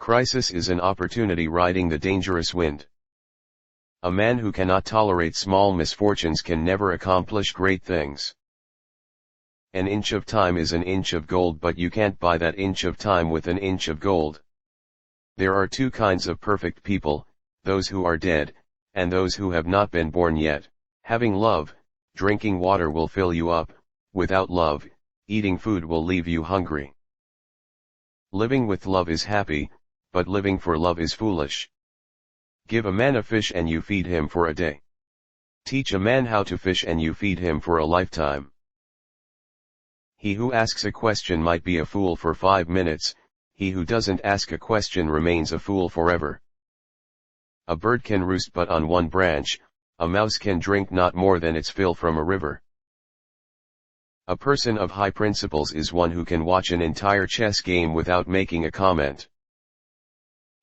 Crisis is an opportunity riding the dangerous wind. A man who cannot tolerate small misfortunes can never accomplish great things. An inch of time is an inch of gold, but you can't buy that inch of time with an inch of gold. There are two kinds of perfect people, those who are dead, and those who have not been born yet. Having love, drinking water will fill you up; without love, eating food will leave you hungry. Living with love is happy, but living for love is foolish. Give a man a fish and you feed him for a day. Teach a man how to fish and you feed him for a lifetime. He who asks a question might be a fool for 5 minutes, he who doesn't ask a question remains a fool forever. A bird can roost but on one branch, a mouse can drink not more than its fill from a river. A person of high principles is one who can watch an entire chess game without making a comment.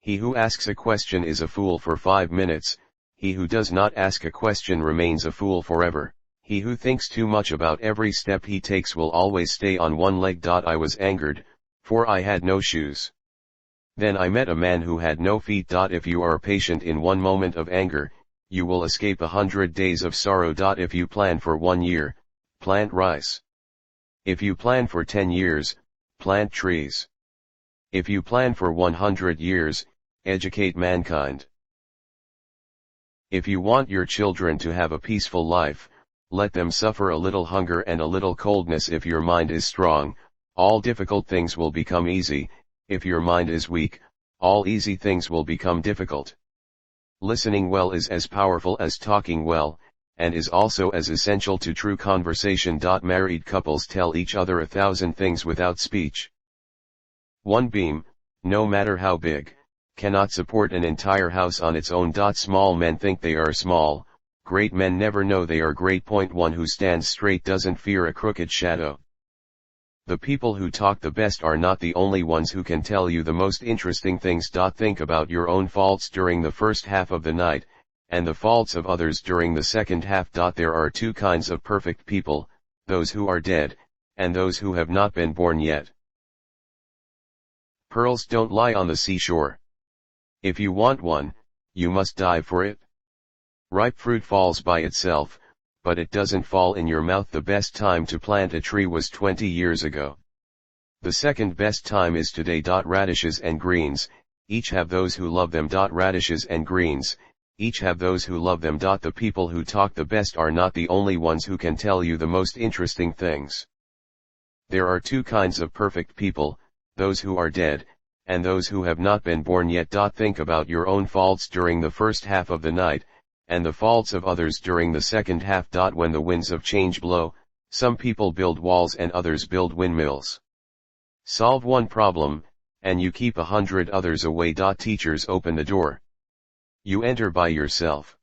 He who asks a question is a fool for 5 minutes, he who does not ask a question remains a fool forever. He who thinks too much about every step he takes will always stay on one leg. I was angered, for I had no shoes. Then I met a man who had no feet. If you are patient in one moment of anger, you will escape 100 days of sorrow. If you plan for 1 year, plant rice. If you plan for 10 years, plant trees. If you plan for 100 years, educate mankind. If you want your children to have a peaceful life, let them suffer a little hunger and a little coldness. If your mind is strong, all difficult things will become easy; if your mind is weak, all easy things will become difficult. Listening well is as powerful as talking well, and is also as essential to true conversation. Married couples tell each other 1,000 things without speech. One beam, no matter how big, cannot support an entire house on its own. Small men think they are small, great men never know they are great. One who stands straight doesn't fear a crooked shadow. The people who talk the best are not the only ones who can tell you the most interesting things. Think about your own faults during the first half of the night, and the faults of others during the second half. There are two kinds of perfect people, those who are dead, and those who have not been born yet. Pearls don't lie on the seashore. If you want one, you must dive for it. Ripe fruit falls by itself, but it doesn't fall in your mouth. The best time to plant a tree was 20 years ago. The second best time is today. Radishes and greens, each have those who love them. Radishes and greens, each have those who love them. The people who talk the best are not the only ones who can tell you the most interesting things. There are two kinds of perfect people, those who are dead, and those who have not been born yet. Think about your own faults during the first half of the night, and the faults of others during the second half. When the winds of change blow, some people build walls and others build windmills. Solve one problem, and you keep 100 others away. Teachers open the door. You enter by yourself.